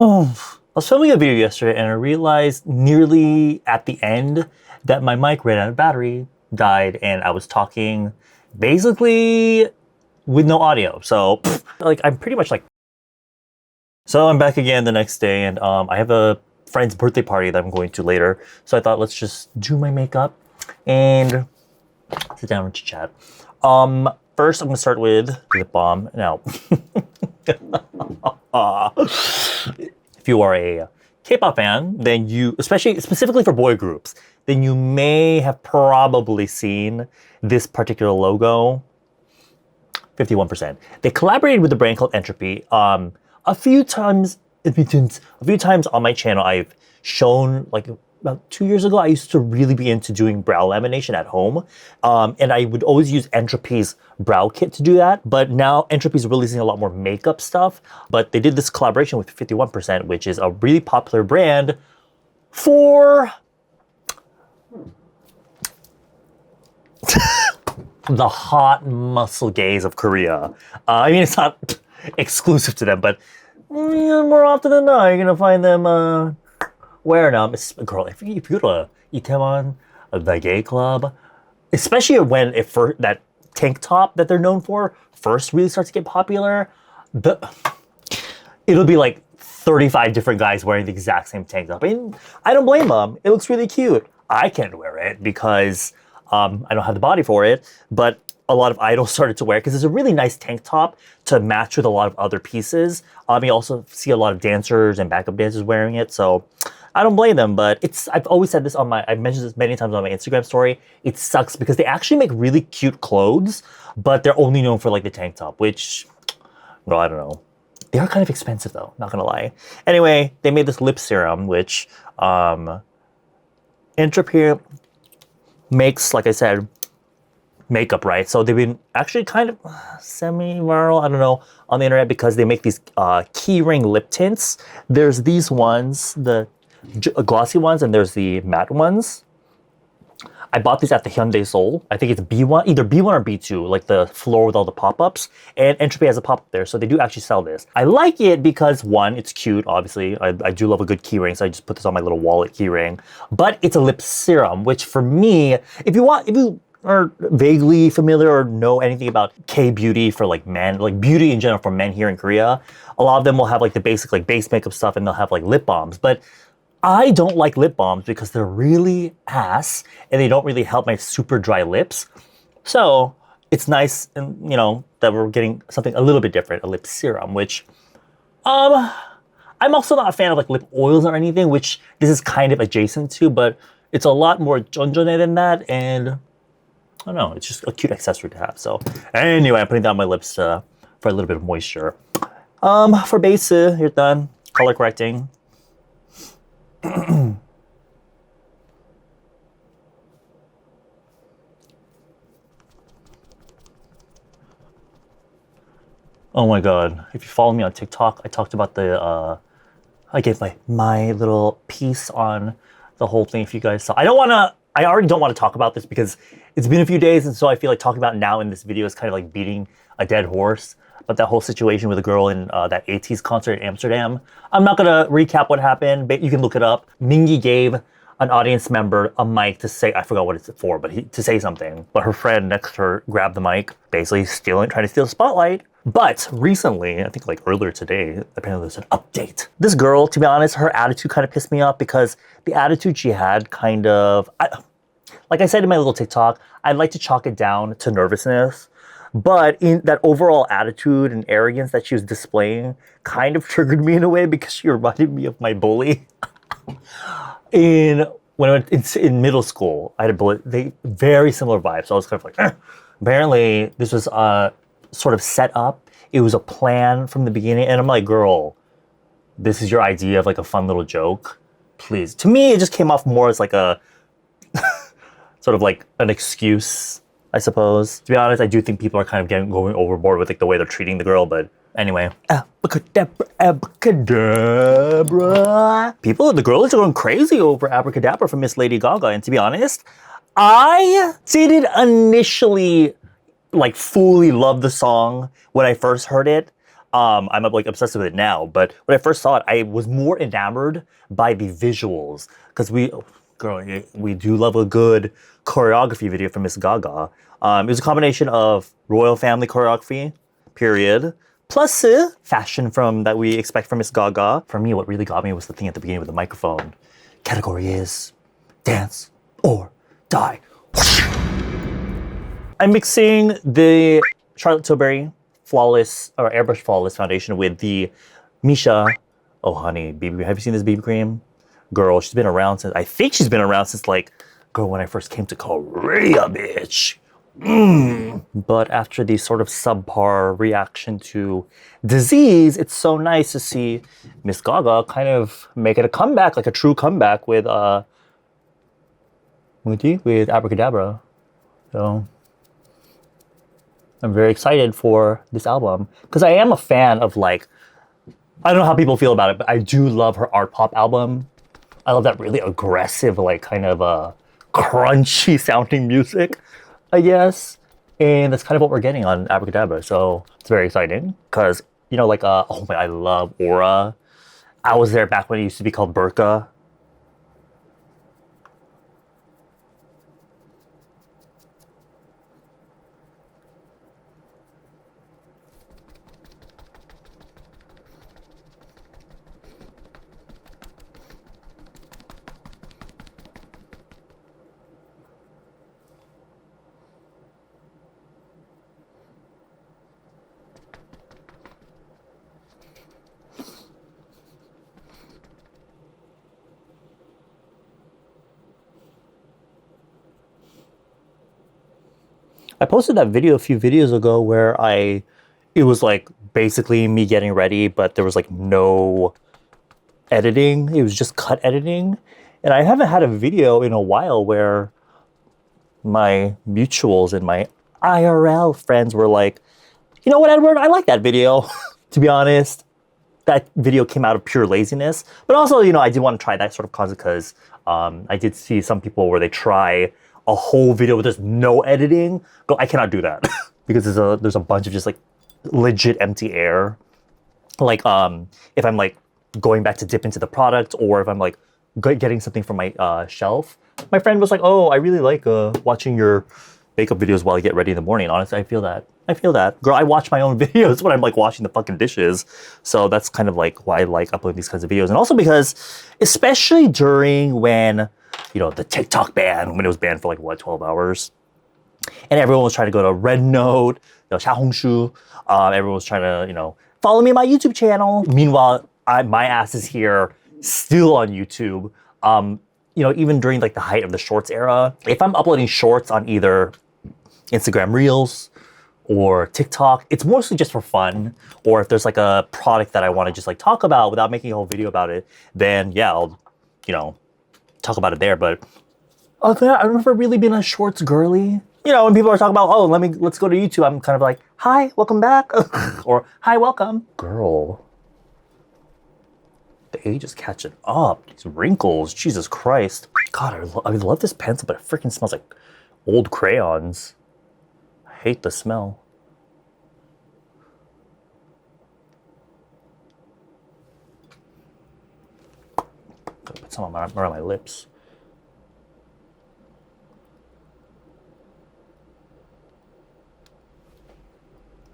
I was filming a video yesterday and I realized nearly at the end that my mic ran out of battery, died, and I was talking basically with no audio. So, like, I'm pretty much like... So I'm back again the next day and I have a friend's birthday party that I'm going to later. So I thought let's just do my makeup and sit down and chat. First I'm gonna start with lip balm. Now, if you are a K-pop fan, then you, specifically for boy groups, then you may have probably seen this particular logo. 51%. They collaborated with a brand called ENTROPY. A few times on my channel, I've shown, like about 2 years ago, I used to really be into doing brow lamination at home. And I would always use ENTROPY's brow kit to do that. But now ENTROPY's releasing a lot more makeup stuff. But they did this collaboration with 51%, which is a really popular brand for the hot muscle gays of Korea. I mean, it's not exclusive to them, but more often than not, you're gonna find them wearing them. Girl, if you go to Itaewon, the gay club, especially when that tank top that they're known for first really starts to get popular, it'll be like 35 different guys wearing the exact same tank top. I mean, I don't blame them. It looks really cute. I can't wear it because I don't have the body for it, but a lot of idols started to wear it because it's a really nice tank top to match with a lot of other pieces. You also see a lot of dancers and backup dancers wearing it, so I don't blame them, but I've always said this I've mentioned this many times on my Instagram story. It sucks because they actually make really cute clothes, but they're only known for like the tank top, which, well, I don't know. They are kind of expensive though, not gonna lie. Anyway, they made this lip serum, which Entropy makes, like I said, makeup, right? So they've been actually kind of semi-viral, I don't know, on the internet because they make these keyring lip tints. There's these ones, the glossy ones, and there's the matte ones. I bought these at the Hyundai Seoul. I think it's B1, either B1 or B2, like the floor with all the pop-ups. And Entropy has a pop-up there, so they do actually sell this. I like it because, one, it's cute, obviously. I do love a good keyring, so I just put this on my little wallet keyring. But it's a lip serum, which for me, if you are vaguely familiar or know anything about K-beauty for like men, like beauty in general for men here in Korea, a lot of them will have like the basic like base makeup stuff and they'll have like lip balms. But I don't like lip balms because they're really ass and they don't really help my super dry lips. So it's nice, and you know, that we're getting something a little bit different, a lip serum, which I'm also not a fan of like lip oils or anything, which this is kind of adjacent to, but it's a lot more jonjone than that, and I don't know, it's just a cute accessory to have. So anyway, I'm putting that on my lips for a little bit of moisture. For base, you're done. Color correcting. Oh my god, if you follow me on TikTok, I talked about I gave my little piece on the whole thing. If you guys saw, I already don't want to talk about this because it's been a few days, and so I feel like talking about it now in this video is kind of like beating a dead horse. But that whole situation with a girl in that ATEEZ concert in Amsterdam, I'm not gonna recap what happened, but you can look it up. Mingi gave an audience member a mic to say, I forgot what it's for, but to say something. But her friend next to her grabbed the mic, basically trying to steal the spotlight. But recently, I think like earlier today, apparently there's an update. This girl, to be honest, her attitude kind of pissed me off because the attitude she had kind of, like I said in my little TikTok, I'd like to chalk it down to nervousness. But in that overall attitude and arrogance that she was displaying kind of triggered me in a way because she reminded me of my bully. When I went in middle school, I had a bully, very similar vibes. So I was kind of like, eh. Apparently this was sort of set up. It was a plan from the beginning. And I'm like, girl, this is your idea of like a fun little joke? Please. To me, it just came off more as like a, sort of like an excuse, I suppose. To be honest, I do think people are kind of going overboard with like the way they're treating the girl, but anyway. Abracadabra, abracadabra. The girls are going crazy over Abracadabra from Miss Lady Gaga, and to be honest, I didn't initially like fully love the song when I first heard it. I'm like obsessed with it now. But when I first saw it, I was more enamored by the visuals because we do love a good choreography video from Miss Gaga. It was a combination of royal family choreography, period, plus fashion from that we expect from Miss Gaga. For me, what really got me was the thing at the beginning with the microphone. Category is dance or die. I'm mixing the Charlote Tilbury Flawless or Airbrush Flawless foundation with the Missha. Oh honey, BB, have you seen this BB cream? Girl, she's been around since, I think she's been around since like, girl, when I first came to Korea, bitch. But after the sort of subpar reaction to disease, it's so nice to see Miss Gaga kind of make it a comeback, like a true comeback with Abracadabra. So I'm very excited for this album because I am a fan of like, I don't know how people feel about it, but I do love her art pop album. I love that really aggressive, like kind of crunchy sounding music, I guess. And that's kind of what we're getting on Abracadabra. So it's very exciting because, you know, like, oh my, I love Aura. I was there back when it used to be called Burqa. I posted that video a few videos ago where it was like basically me getting ready, but there was like no editing. It was just cut editing. And I haven't had a video in a while where my mutuals and my IRL friends were like, you know what, Edward, I like that video. To be honest, that video came out of pure laziness. But also, you know, I did want to try that sort of concept because I did see some people where they try a whole video with just no editing. Go, I cannot do that because there's a bunch of just like legit empty air. Like if I'm like going back to dip into the product or if I'm like getting something from my shelf. My friend was like, oh, I really like watching your makeup videos while I get ready in the morning. Honestly, I feel that. I feel that. Girl, I watch my own videos when I'm like washing the fucking dishes. So that's kind of like why I like uploading these kinds of videos. And also because, especially during when, you know, the TikTok ban, when it was banned for like, what, 12 hours? And everyone was trying to go to Red Note, you know, xiaohongshu. Everyone was trying to, you know, follow me on my YouTube channel. Meanwhile, my ass is here still on YouTube. You know, even during like the height of the shorts era, if I'm uploading shorts on either Instagram Reels or TikTok, it's mostly just for fun. Or if there's like a product that I want to just like talk about without making a whole video about it, then yeah, I'll, you know, talk about it there. But other than that, I've never really been a shorts girly. You know, when people are talking about, oh, let's go to YouTube, I'm kind of like, hi, welcome back. Or hi, welcome. Girl, the age is catching up. These wrinkles, Jesus Christ. God, I love this pencil, but it freaking smells like old crayons. I hate the smell. Gotta put some around my lips.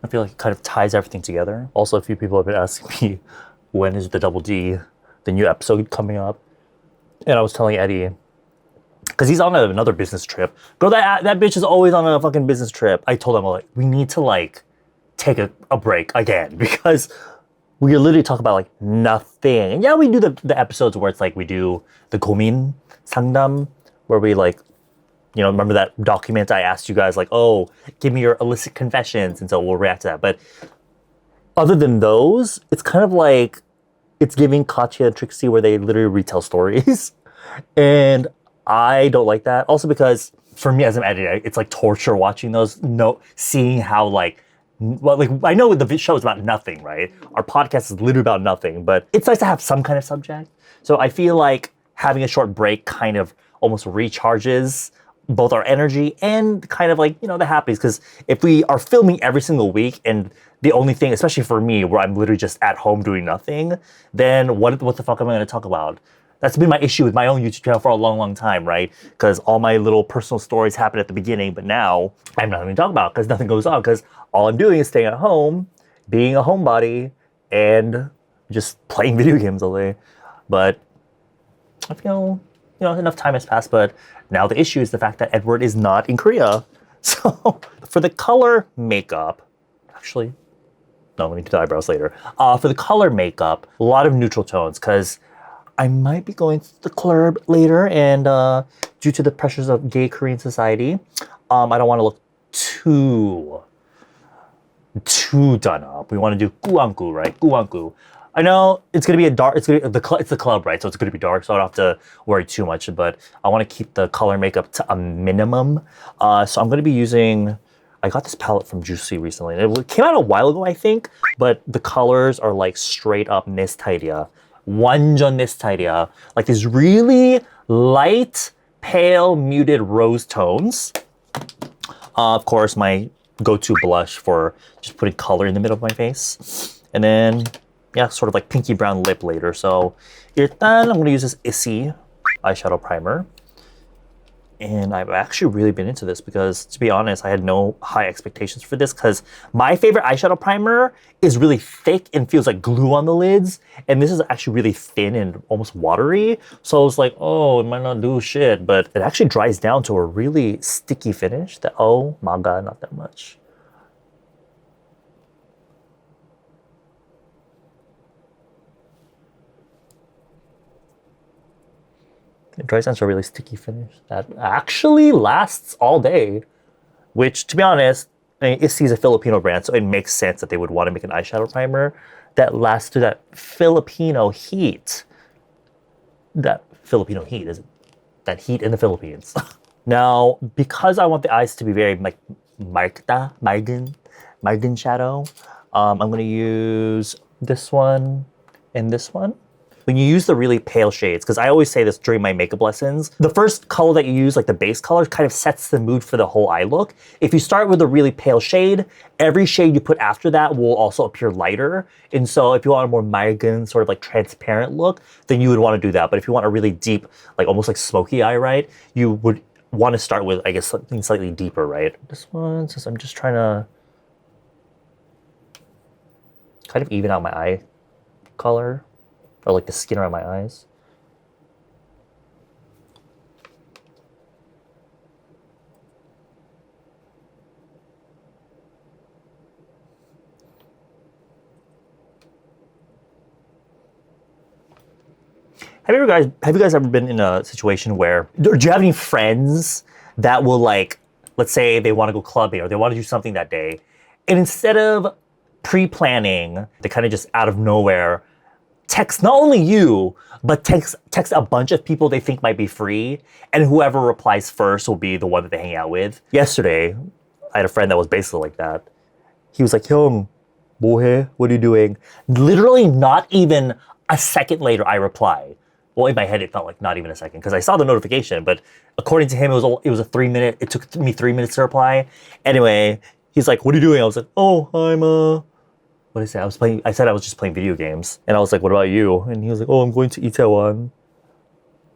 I feel like it kind of ties everything together. Also, a few people have been asking me, when is the Double D, the new episode coming up? And I was telling Eddie, because he's on another business trip. Girl, that bitch is always on a fucking business trip. I told him, like, we need to like take a break again because we literally talk about like nothing. And yeah, we do the episodes where it's like we do the 고민 상담, where we like, you know, remember that document I asked you guys like, oh, give me your illicit confessions, and so we'll react to that. But other than those, it's kind of like it's giving Katya and Trixie where they literally retell stories. And I don't like that. Also because for me as an editor, it's like torture watching those, seeing how like, well, like I know the show is about nothing, right? Our podcast is literally about nothing, but it's nice to have some kind of subject. So I feel like having a short break kind of almost recharges both our energy and kind of like, you know, the happies. Because if we are filming every single week and the only thing, especially for me, where I'm literally just at home doing nothing, then what the fuck am I gonna talk about? That's been my issue with my own YouTube channel for a long, long time, right? Because all my little personal stories happen at the beginning, but now I have nothing to talk about because nothing goes on because all I'm doing is staying at home, being a homebody, and just playing video games all day. But I feel, enough time has passed, but now the issue is the fact that Edward is not in Korea. So for the color makeup, actually, no, we need to do eyebrows later. For the color makeup, a lot of neutral tones because I might be going to the clurb later, and due to the pressures of gay Korean society, I don't want to look too done up. We want to do guanggu, right? Guanggu. I know it's gonna be a dark. It's the club, right? So it's gonna be dark, so I don't have to worry too much. But I want to keep the color makeup to a minimum. So I'm gonna be using. I got this palette from JOOCYEE recently. It came out a while ago, I think. But the colors are like straight up Nistaidia, 완전 Nistaidia. Like these really light, pale, muted rose tones. Of course, my go-to blush for just putting color in the middle of my face, and then. Yeah, sort of like pinky brown lip later. So 일단 I'm gonna use this issy eyeshadow primer. And I've actually really been into this because, to be honest, I had no high expectations for this because my favorite eyeshadow primer is really thick and feels like glue on the lids. And this is actually really thin and almost watery. So I was like, oh, it might not do shit. But it actually dries down to a really sticky finish that, oh my God, not that much. It dries down to a really sticky finish that actually lasts all day, which, to be honest, I mean, issy is a Filipino brand, so it makes sense that they would want to make an eyeshadow primer that lasts to that Filipino heat. That Filipino heat is that heat in the Philippines. Now, because I want the eyes to be very like 맑은 shadow, I'm gonna use this one and this one. When you use the really pale shades, because I always say this during my makeup lessons, the first color that you use, like the base color, kind of sets the mood for the whole eye look. If you start with a really pale shade, every shade you put after that will also appear lighter. And so if you want a more 맑은, sort of like transparent look, then you would want to do that. But if you want a really deep, like almost like smoky eye, right, you would want to start with, I guess, something slightly deeper, right? This one, since I'm just trying to kind of even out my eye color. Or like the skin around my eyes. Have you guys ever been in a situation where, do you have any friends that will, like, let's say they want to go clubbing or they want to do something that day, and instead of pre-planning, they kind of just out of nowhere text not only you, but text a bunch of people they think might be free, and whoever replies first will be the one that they hang out with. Yesterday, I had a friend that was basically like that. He was like, "형, 뭐해? What are you doing?" Literally not even a second later, I reply. Well, in my head, it felt like not even a second because I saw the notification, but according to him, it was a 3 minute, it took me 3 minutes to reply. Anyway, he's like, "What are you doing?" I was like, "Oh, I'm what did I say? I said I was just playing video games. And I was like, "What about you?" And he was like, "Oh, I'm going to Itaewon."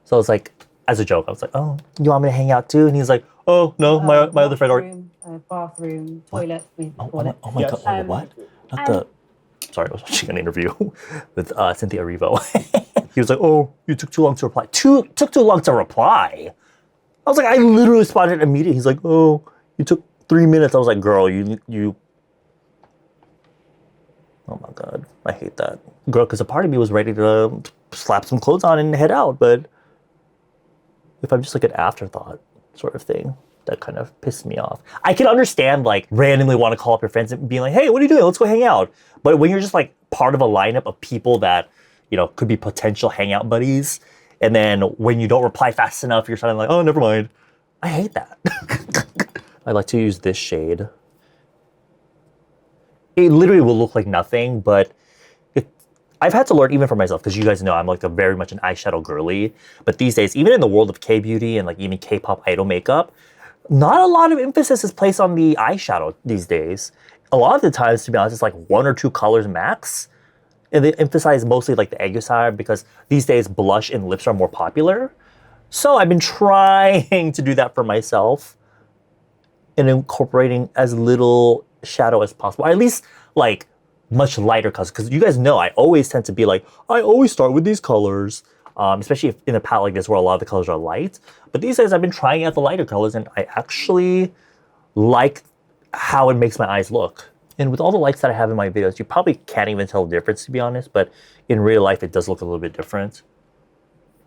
So I was like, as a joke, I was like, "Oh, you want me to hang out too?" And he's like, "Oh, no, my other friend already." Bathroom, toilet. Oh my God, what? Not the, sorry, I was watching an interview with Cynthia Erivo. He was like, "Oh, you took too long to reply." Took too long to reply? I was like, I literally responded immediately. He's like, "Oh, you took 3 minutes." I was like, "Girl, you oh my God, I hate that. Girl, because a part of me was ready to slap some clothes on and head out, but if I'm just like an afterthought sort of thing, that kind of pissed me off. I can understand like randomly want to call up your friends and be like, "Hey, what are you doing? Let's go hang out." But when you're just like part of a lineup of people that, could be potential hangout buddies, and then when you don't reply fast enough, you're suddenly like, "Oh, never mind." I hate that. I like to use this shade. It literally will look like nothing, but I've had to learn even for myself, because you guys know I'm like very much an eyeshadow girly. But these days, even in the world of K-beauty and like even K-pop idol makeup, not a lot of emphasis is placed on the eyeshadow these days. a lot of the times, to be honest, it's like 1 or 2 colors max. And they emphasize mostly like the Aegosire because these days blush and lips are more popular. So I've been trying to do that for myself and incorporating as little shadow as possible. Or at least like much lighter colors. Because you guys know I always tend to be like, I always start with these colors. Especially if in a palette like this where a lot of the colors are light. But these days I've been trying out the lighter colors and I actually like how it makes my eyes look. And with all the lights that I have in my videos, you probably can't even tell the difference, to be honest, but in real life, it does look a little bit different.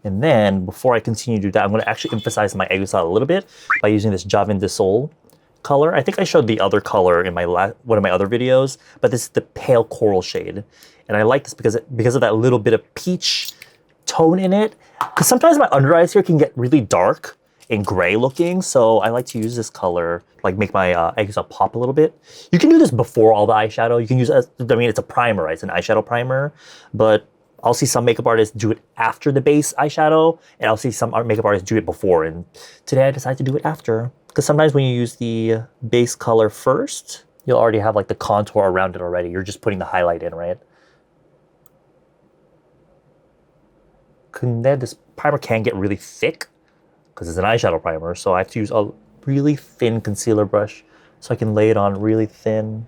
And then, before I continue to do that, I'm gonna actually emphasize my Aegosire a little bit by using this JAVIN de Soul color. I think I showed the other color in my one of my other videos, but this is the pale coral shade. And I like this because of that little bit of peach tone in it. Because sometimes my under eyes here can get really dark and gray looking, so I like to use this color, like make my Aegosire pop a little bit. You can do this before all the eyeshadow. You can use it as, I mean, it's a primer, right? It's an eyeshadow primer, but I'll see some makeup artists do it after the base eyeshadow, and I'll see some makeup artists do it before, and today I decided to do it after. Because sometimes when you use the base color first, you'll already have like the contour around it already. You're just putting the highlight in, right? And then this primer can get really thick, because it's an eyeshadow primer, so I have to use a really thin concealer brush so I can lay it on really thin.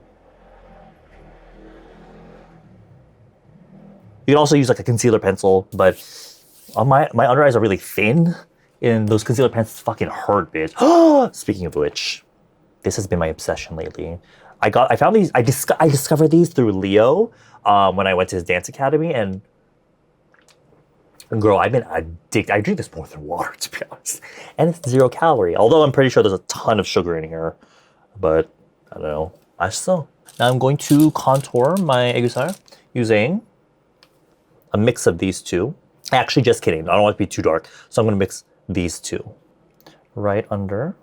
You can also use like a concealer pencil, but on my under eyes are really thin, and those concealer pencils fucking hurt, bitch. Speaking of which, this has been my obsession lately. I found these, I discovered these through Leo when I went to his dance academy, and girl, I've been addicted. I drink this more than water, to be honest. And it's 0 calorie. Although I'm pretty sure there's a ton of sugar in here. But, I don't know. I still. Now I'm going to contour my Aegosire using a mix of these two. Actually, just kidding. I don't want it to be too dark. So I'm going to mix these two. Right under.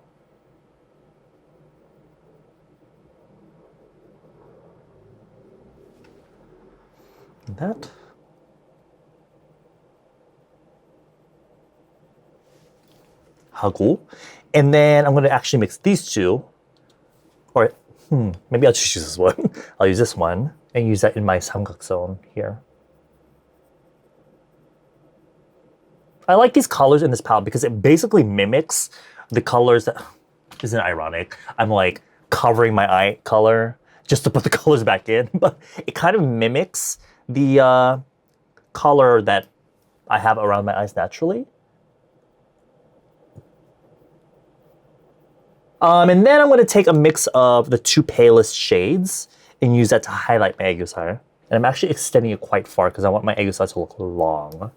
That. Hagu. And then I'm going to actually mix these two. Or, maybe I'll just use this one. I'll use this one and use that in my samgak zone here. I like these colors in this palette because it basically mimics the colors that... Isn't it ironic? I'm like covering my eye color just to put the colors back in. But it kind of mimics the color that I have around my eyes naturally. And then I'm going to take a mix of the 2 palest shades and use that to highlight my Aegosire. And I'm actually extending it quite far because I want my Aegosire to look long.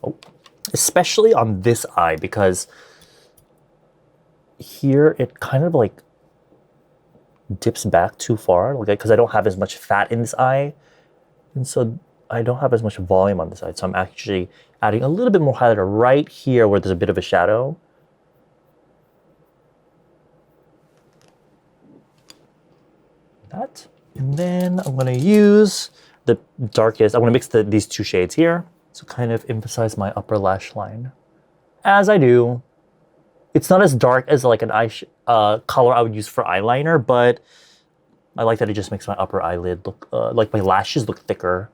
Oh. Especially on this eye because here it kind of like dips back too far, like, because I don't have as much fat in this eye. And so I don't have as much volume on this side. So I'm actually adding a little bit more highlighter right here where there's a bit of a shadow. That. And then I'm going to use the darkest, I'm going to mix these 2 shades here to kind of emphasize my upper lash line. As I do. It's not as dark as like an eye color I would use for eyeliner, but I like that it just makes my upper eyelid look, like my lashes look thicker.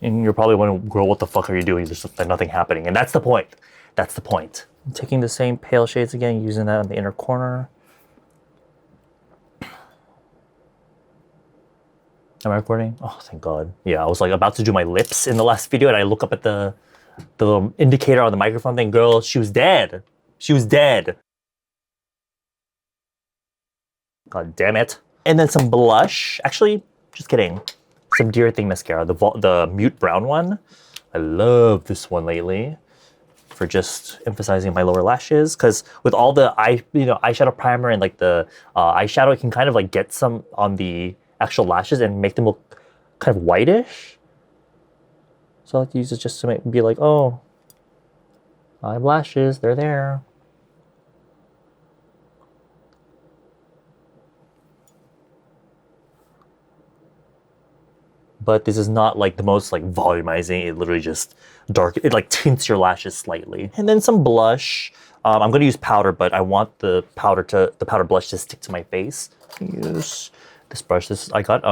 And you're probably wondering, girl, what the fuck are you doing? There's nothing happening. And that's the point. That's the point. I'm taking the same pale shades again, using that on the inner corner. Am I recording? Oh, thank God. Yeah, I was like about to do my lips in the last video and I look up at the little indicator on the microphone thing. Girl, she was dead. She was dead. God damn it. And then some blush. Actually, just kidding. Some Dear Thing mascara, the Mute Brown one. I love this one lately for just emphasizing my lower lashes. Because with all the eyeshadow primer and like the eyeshadow, it can kind of like get some on the actual lashes and make them look kind of whitish. So I like to use it just to be like, oh, I have lashes, they're there. but this is not like the most like volumizing. It literally just it like tints your lashes slightly. And then some blush. I'm gonna use powder, but I want the powder blush to stick to my face. Use this brush. I got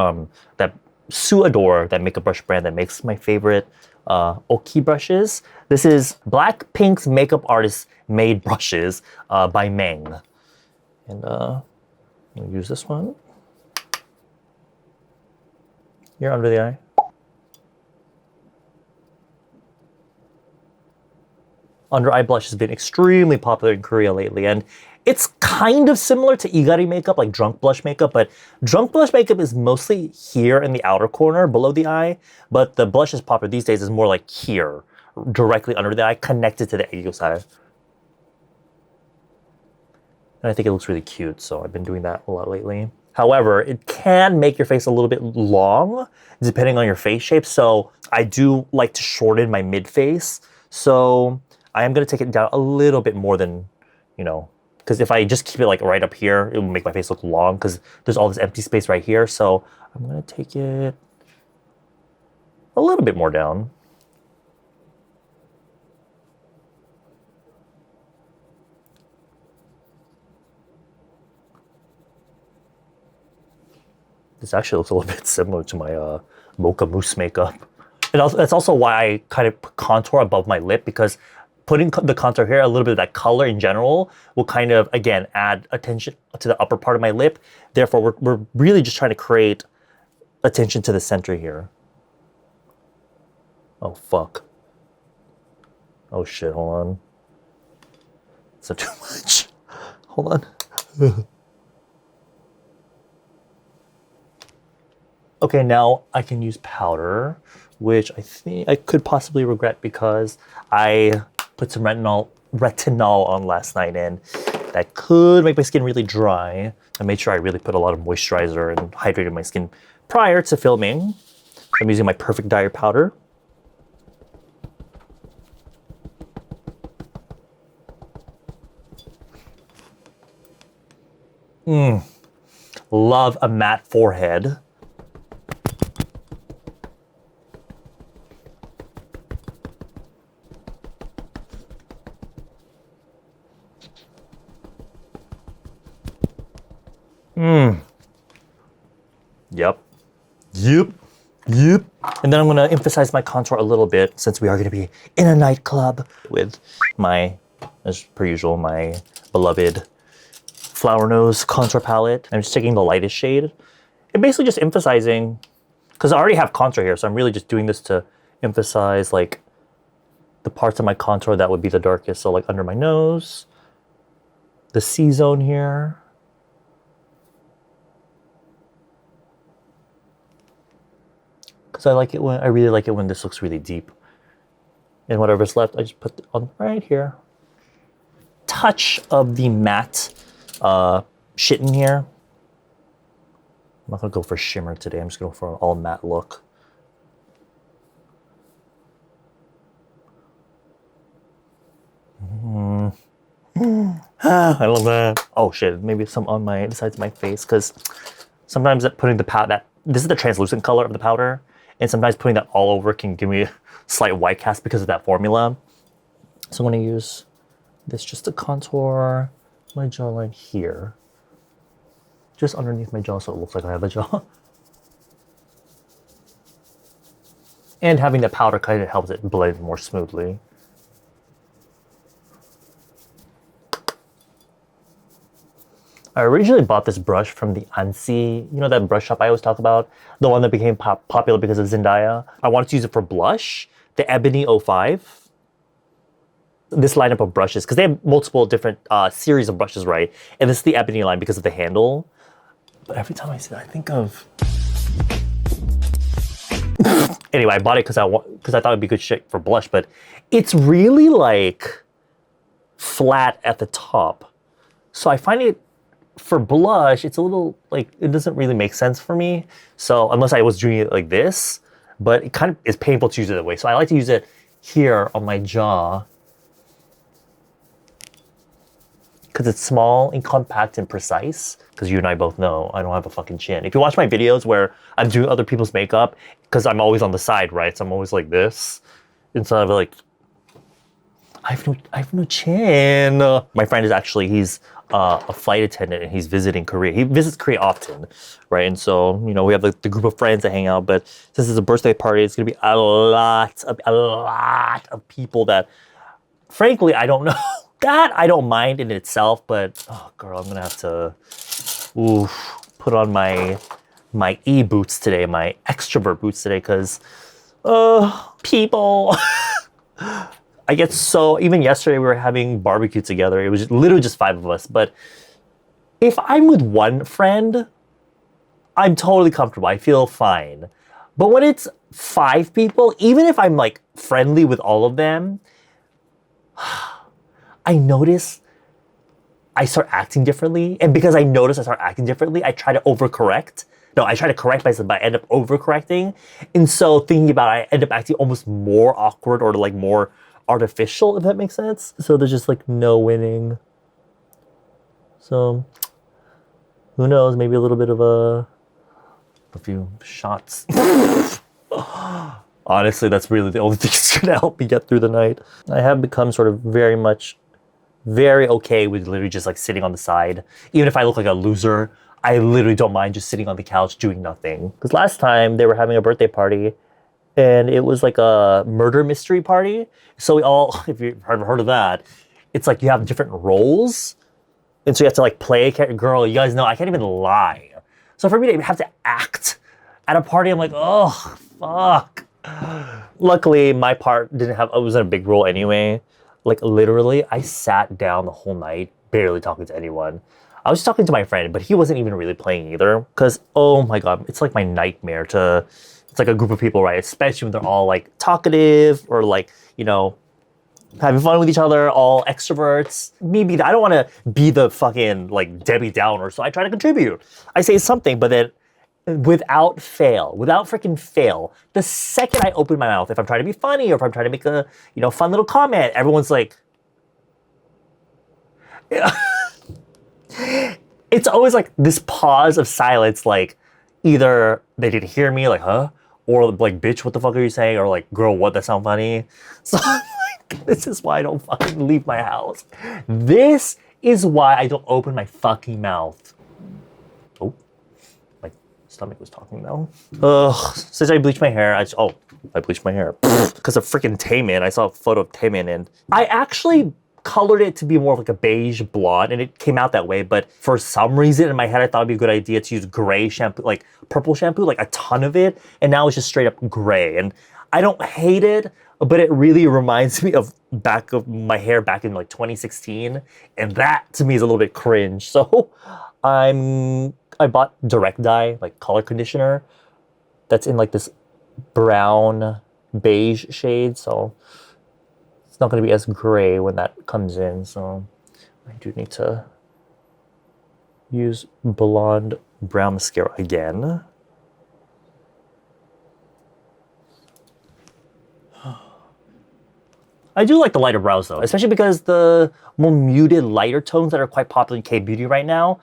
that Suede, that makeup brush brand that makes my favorite Oki brushes. This is Blackpink's Makeup Artist Made Brushes by Meng. And I'm gonna use this one. Here under the eye. Under eye blush has been extremely popular in Korea lately, and it's kind of similar to Igari makeup, like drunk blush makeup, but drunk blush makeup is mostly here in the outer corner below the eye, but the blush is popular these days is more like here, directly under the eye, connected to the aegyo. And I think it looks really cute, so I've been doing that a lot lately. However, it can make your face a little bit long, depending on your face shape, so I do like to shorten my mid-face, so I am gonna take it down a little bit more than, you know, because if I just keep it like right up here, it will make my face look long because there's all this empty space right here. So I'm gonna take it a little bit more down. This actually looks a little bit similar to my Mocha Mousse makeup. And also, that's also why I kind of put contour above my lip, because putting the contour here, a little bit of that color in general, will kind of, again, add attention to the upper part of my lip. Therefore, we're really just trying to create attention to the center here. Oh, fuck. Oh, shit, hold on. Is that too much? Hold on. Okay, now I can use powder, which I think I could possibly regret because I put some retinol on last night, and that could make my skin really dry. I made sure I really put a lot of moisturizer and hydrated my skin prior to filming. I'm using my Perfect Dyer powder. Love a matte forehead. Yep. And then I'm gonna emphasize my contour a little bit since we are gonna be in a nightclub with my, as per usual, my beloved Flower Nose contour palette. I'm just taking the lightest shade and basically just emphasizing, because I already have contour here, so I'm really just doing this to emphasize like the parts of my contour that would be the darkest. So like under my nose, the C-zone here. Because I really like it when this looks really deep. And whatever's left, I just put on right here. Touch of the matte shit in here. I'm not gonna go for shimmer today. I'm just gonna go for an all matte look. I love that. Oh shit, maybe some on my sides of my face, because sometimes putting the powder, this is the translucent color of the powder, and sometimes putting that all over can give me a slight white cast because of that formula. So I'm gonna use this just to contour my jawline here. Just underneath my jaw so it looks like I have a jaw. And having the powder kind of helps it blend more smoothly. I originally bought this brush from the Ansi, you know that brush shop I always talk about? The one that became popular because of Zendaya. I wanted to use it for blush, the Ebony 05. This lineup of brushes, because they have multiple different series of brushes, right? And this is the Ebony line because of the handle. But every time I see that, I think of... Anyway, I bought it because I thought it'd be good shit for blush, but it's really like flat at the top. So I find it, for blush, it's a little like, it doesn't really make sense for me. So unless I was doing it like this, but it kind of is painful to use it that way. So I like to use it here on my jaw. because it's small and compact and precise. Because you and I both know I don't have a fucking chin. If you watch my videos where I'm doing other people's makeup, because I'm always on the side, right? So I'm always like this. Instead of like, I have no chin. My friend is actually, he's a flight attendant and he's visiting Korea. He visits Korea often, right? And so, you know, we have the group of friends that hang out, but since it's a birthday party, it's gonna be a lot of people that, frankly, I don't know. That I don't mind in itself, but oh girl, I'm gonna have to put on my E boots today, my extrovert boots today, because people. I get so, even yesterday we were having barbecue together. It was literally just 5 of us. But if I'm with one friend, I'm totally comfortable. I feel fine. But when it's 5 people, even if I'm like friendly with all of them, I notice I start acting differently. And because I notice I start acting differently, I try to overcorrect. No, I try to correct myself, but I end up overcorrecting. And so thinking about it, I end up acting almost more awkward or like more artificial, if that makes sense. So there's just like no winning. So who knows, maybe a little bit of a few shots. Honestly, that's really the only thing that's gonna help me get through the night. I have become sort of very okay with literally just like sitting on the side. Even if I look like a loser, I literally don't mind just sitting on the couch doing nothing. Because last time they were having a birthday party and it was like a murder mystery party. So we all, if you've heard of that, it's like you have different roles. And so you have to like play a character. Girl, you guys know I can't even lie. So for me to have to act at a party, I'm like, oh, fuck. Luckily, my part it wasn't a big role anyway. Like literally, I sat down the whole night, barely talking to anyone. I was just talking to my friend, but he wasn't even really playing either. Because, oh my God, it's like my nightmare to, it's like a group of people, right? Especially when they're all like talkative or like, you know, having fun with each other, all extroverts. I don't want to be the fucking like Debbie Downer, so I try to contribute. I say something, but then without freaking fail, the second I open my mouth, if I'm trying to be funny or if I'm trying to make a, you know, fun little comment, everyone's like, it's always like this pause of silence, like either they didn't hear me, like, huh? Or like, bitch, what the fuck are you saying? Or like, girl, what, that sound funny? So I'm like, this is why I don't fucking leave my house. This is why I don't open my fucking mouth. Oh, my stomach was talking now. Ugh, since I bleached my hair, I bleached my hair. Because of freaking Taemin, I saw a photo of Taemin and I actually colored it to be more of like a beige blonde and it came out that way, but for some reason in my head I thought it'd be a good idea to use gray shampoo, like purple shampoo, like a ton of it, and now it's just straight up gray. And I don't hate it, but it really reminds me of my hair back in like 2016, and that to me is a little bit cringe. So I bought direct dye, like color conditioner, that's in like this brown beige shade, so it's not going to be as gray when that comes in, so I do need to use blonde brown mascara again. I do like the lighter brows though, especially because the more muted lighter tones that are quite popular in K-beauty right now,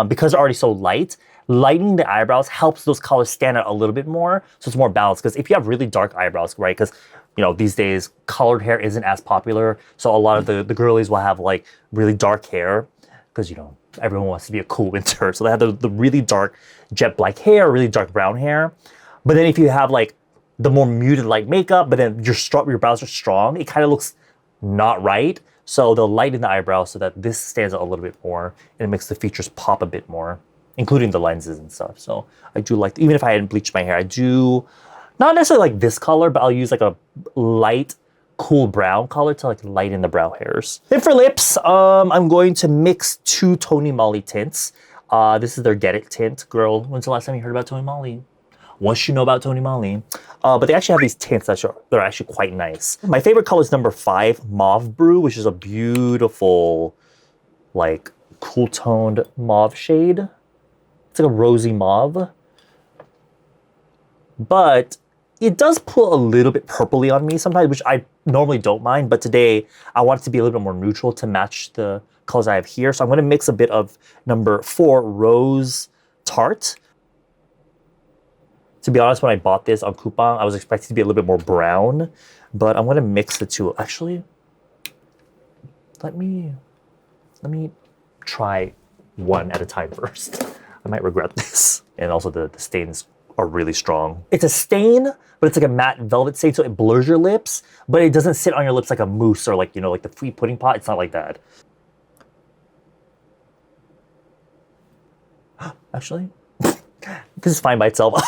because they're already so light, lightening the eyebrows helps those colors stand out a little bit more, so it's more balanced. Because if you have really dark eyebrows, right, because you know, these days colored hair isn't as popular, so a lot of the girlies will have like really dark hair, because you know, everyone wants to be a cool winter, so they have the really dark jet black hair, really dark brown hair. But then if you have like the more muted light makeup, but then your brows are strong, it kind of looks not right. So they'll lighten the eyebrows so that this stands out a little bit more and it makes the features pop a bit more, including the lenses and stuff. So I do like, even if I hadn't bleached my hair, I do not necessarily like this color, but I'll use like a light, cool brown color to like lighten the brow hairs. Then for lips, I'm going to mix 2 TONYMOLY tints. This is their Getit tint. Girl, when's the last time you heard about TONYMOLY? What you know about TONYMOLY? But they actually have these tints that are actually quite nice. My favorite color is number 5, Mauve Brew, which is a beautiful, like, cool toned mauve shade. It's like a rosy mauve. But it does pull a little bit purpley on me sometimes, which I normally don't mind, but today I want it to be a little bit more neutral to match the colors I have here. So I'm gonna mix a bit of number 4 Rose Tart. To be honest, when I bought this on coupon, I was expecting to be a little bit more brown, but I'm gonna mix the two. Actually, let me try one at a time first. I might regret this. And also the stains are really strong. It's a stain, but it's like a matte velvet stain, so it blurs your lips, but it doesn't sit on your lips like a mousse or like, you know, like the free pudding pot. It's not like that. Actually, this is fine by itself.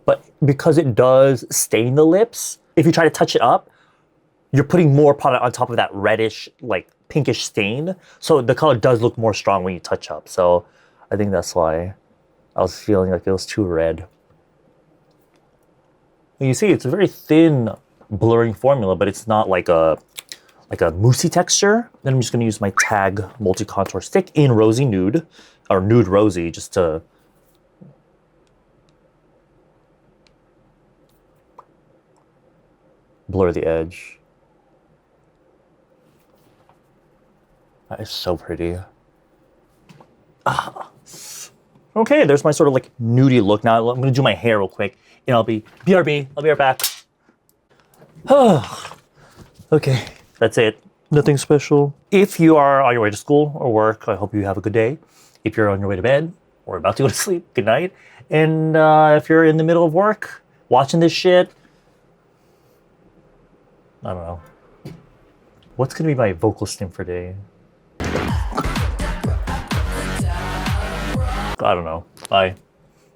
But because it does stain the lips, if you try to touch it up, you're putting more product on top of that reddish, like pinkish stain. So the color does look more strong when you touch up. So I think that's why I was feeling like it was too red. And you see, it's a very thin blurring formula, but it's not like a moussey texture. Then I'm just gonna use my Tag multi-contour stick in Rosy Nude, or Nude Rosy, just to blur the edge. That is so pretty. Ah. Okay, there's my sort of like nudie look. Now I'm gonna do my hair real quick, and I'll be BRB. I'll be right back. Okay, that's it. Nothing special. If you are on your way to school or work, I hope you have a good day. If you're on your way to bed or about to go to sleep, good night. And if you're in the middle of work, watching this shit, I don't know. What's gonna be my vocal stim for today? I don't know. Bye.